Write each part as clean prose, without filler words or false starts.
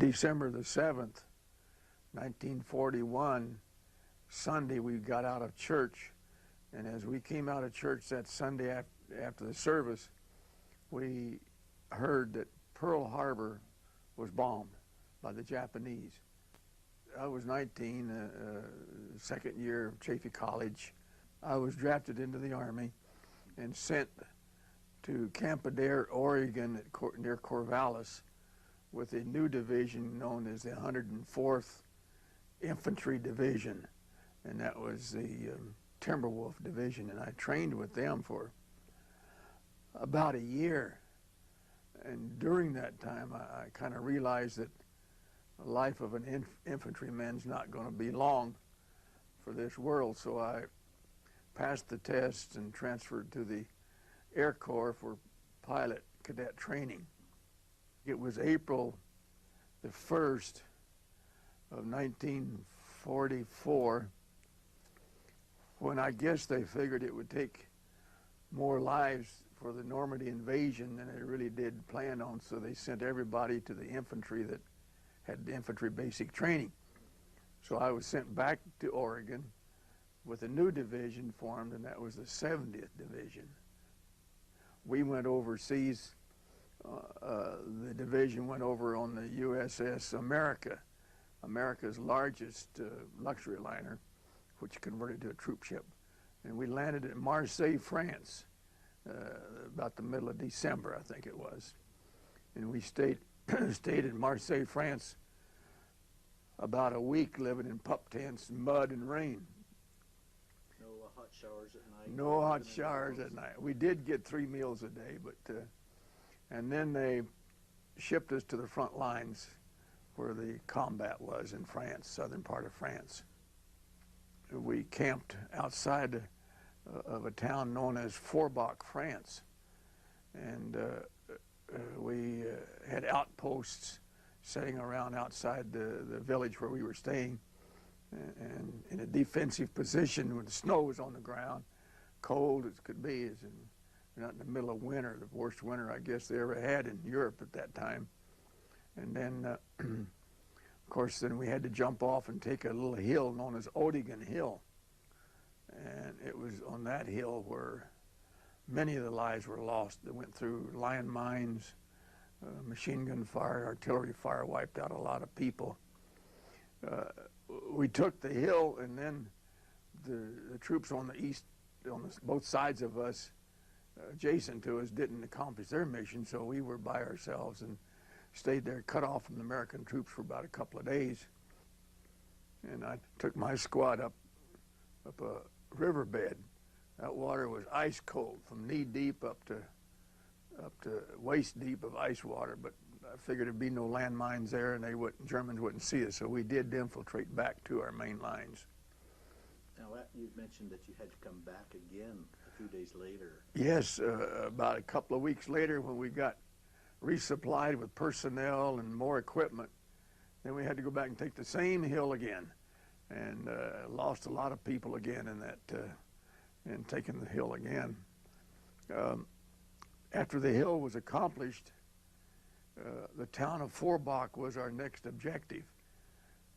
December the 7th, 1941, Sunday, we got out of church, and as we came out of church that Sunday after the service, we heard that Pearl Harbor was bombed by the Japanese. I was 19, second year of Chaffey College. I was drafted into the Army and sent to Camp Adair, Oregon, near Corvallis, with a new division known as the 104th Infantry Division, and that was the Timberwolf Division, and I trained with them for about a year. And during that time, I kind of realized that the life of an infantryman's not going to be long for this world, so I passed the test and transferred to the Air Corps for pilot cadet training. It was April the 1st of 1944 when I guess they figured it would take more lives for the Normandy invasion than they really did plan on, so they sent everybody to the infantry that had the infantry basic training. So I was sent back to Oregon with a new division formed, and that was the 70th Division. We went overseas. The division went over on the USS America, America's largest luxury liner, which converted to a troop ship. And we landed at Marseille, France, about the middle of December, I think it was. And we stayed in Marseille, France, about a week, living in pup tents, mud and rain. No hot showers at night? No hot showers at night. We did get 3 meals a day, but and then they shipped us to the front lines where the combat was in France, southern part of France. We camped outside of a town known as Forbach, France, and we had outposts sitting around outside the village where we were staying, and in a defensive position when the snow was on the ground, cold as could be, as in, not in the middle of winter, the worst winter I guess they ever had in Europe at that time. And then, of course, then we had to jump off and take a little hill known as Odigan Hill. And it was on that hill where many of the lives were lost. They went through lion mines, machine gun fire, artillery fire, wiped out a lot of people. We took the hill, and then the troops on the east, on both sides of us, adjacent to us, didn't accomplish their mission, so we were by ourselves and stayed there, cut off from the American troops for about a couple of days. And I took my squad up a riverbed. That water was ice cold, from knee deep up to waist deep of ice water, but I figured there'd be no landmines there, and Germans wouldn't see us, so we did infiltrate back to our main lines. Now, you mentioned that you had to come back again a few days later. Yes, about a couple of weeks later, when we got resupplied with personnel and more equipment, then we had to go back and take the same hill again, and lost a lot of people again in that, in taking the hill again. After the hill was accomplished, the town of Forbach was our next objective,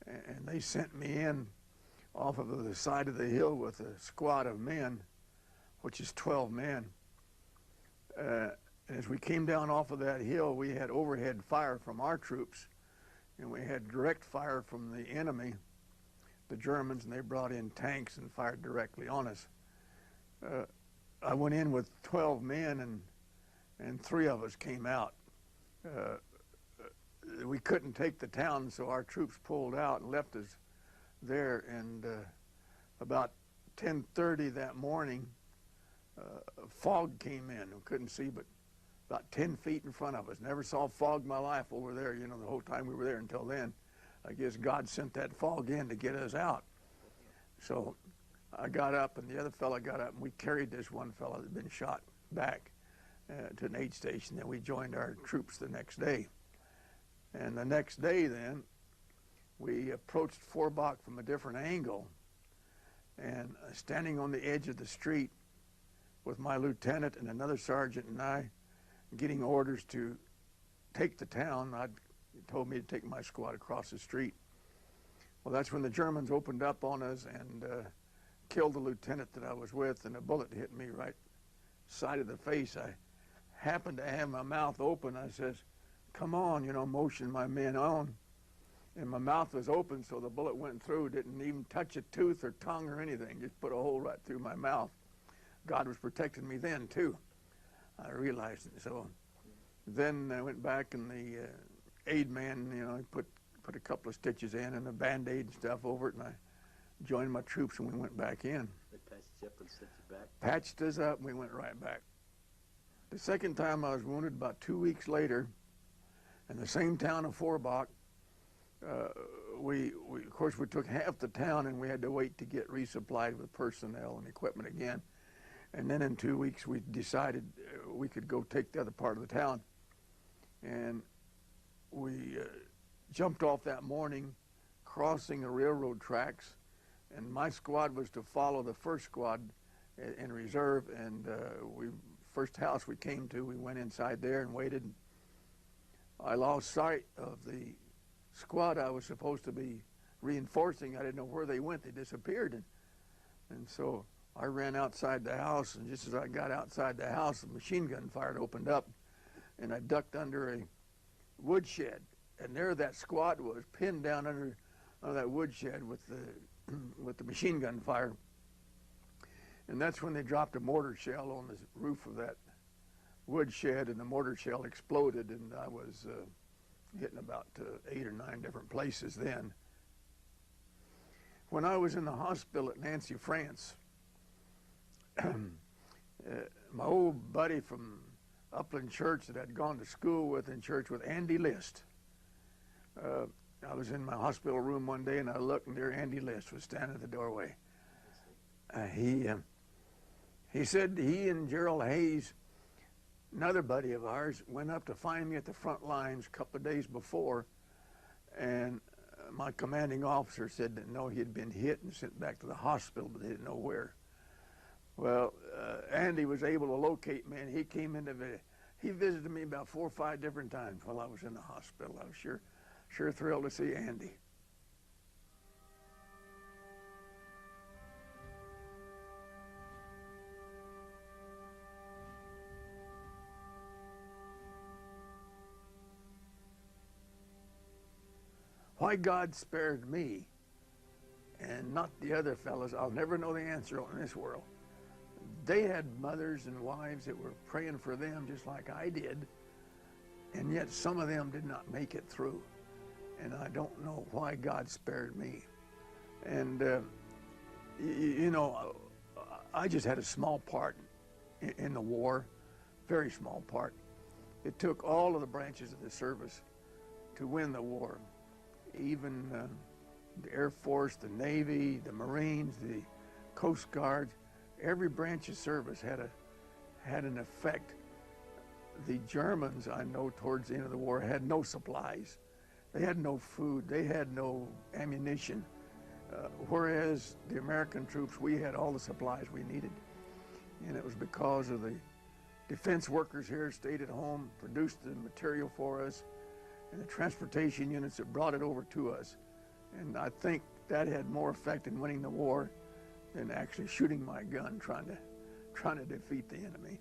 and they sent me in off of the side of the hill with a squad of men, which is 12 men. And as we came down off of that hill, we had overhead fire from our troops, and we had direct fire from the enemy, the Germans, and they brought in tanks and fired directly on us. I went in with 12 men, and 3 of us came out. We couldn't take the town, so our troops pulled out and left us there, and about 10:30 that morning, fog came in. We couldn't see but about 10 feet in front of us. Never saw fog in my life over there, you know, the whole time we were there until then. I guess God sent that fog in to get us out. So I got up, and the other fellow got up, and we carried this one fellow that had been shot back to an aid station. Then we joined our troops the next day. And the next day then, we approached Forbach from a different angle, and standing on the edge of the street with my lieutenant and another sergeant and I, getting orders to take the town. I'd He told me to take my squad across the street. Well, that's when the Germans opened up on us and killed the lieutenant that I was with, and a bullet hit me right side of the face. I happened to have my mouth open. I says, "Come on," motion my men on. And my mouth was open, so the bullet went through. Didn't even touch a tooth or tongue or anything. Just put a hole right through my mouth. God was protecting me then, too. I realized it. So then I went back, and the aid man, he put a couple of stitches in and a Band-Aid and stuff over it, and I joined my troops, and we went back in. They patched you up and sent you back? Patched us up, and we went right back. The second time I was wounded about 2 weeks later in the same town of Forbach. Of course, we took half the town, and we had to wait to get resupplied with personnel and equipment again. And then in 2 weeks, we decided we could go take the other part of the town. And we jumped off that morning, crossing the railroad tracks, and my squad was to follow the first squad in reserve. And first house we came to, we went inside there and waited. I lost sight of the squad I was supposed to be reinforcing. I didn't know where they went. They disappeared. And so I ran outside the house, and just as I got outside the house, a machine gun fire opened up, and I ducked under a woodshed. And there that squad was, pinned down under that woodshed with the machine gun fire. And that's when they dropped a mortar shell on the roof of that woodshed, and the mortar shell exploded, and I was hitting about 8 or 9 different places then. When I was in the hospital at Nancy, France, my old buddy from Upland Church that I'd gone to school with in church with, Andy List. I was in my hospital room one day, and I looked, and there Andy List was standing at the doorway. He said he and Gerald Hayes, another buddy of ours, went up to find me at the front lines a couple of days before, and my commanding officer said that no, he had been hit and sent back to the hospital, but they didn't know where. Well, Andy was able to locate me, and he came into he visited me about 4 or 5 different times while I was in the hospital. I was sure thrilled to see Andy. Why God spared me and not the other fellows, I'll never know the answer in this world. They had mothers and wives that were praying for them just like I did, and yet some of them did not make it through. And I don't know why God spared me. And, I just had a small part in the war, very small part. It took all of the branches of the service to win the war. Even the Air Force, the Navy, the Marines, the Coast Guard, every branch of service had an effect. The Germans, I know, towards the end of the war had no supplies. They had no food. They had no ammunition. Whereas the American troops, we had all the supplies we needed. And it was because of the defense workers here stayed at home, produced the material for us, and the transportation units that brought it over to us. And I think that had more effect in winning the war than actually shooting my gun trying to defeat the enemy.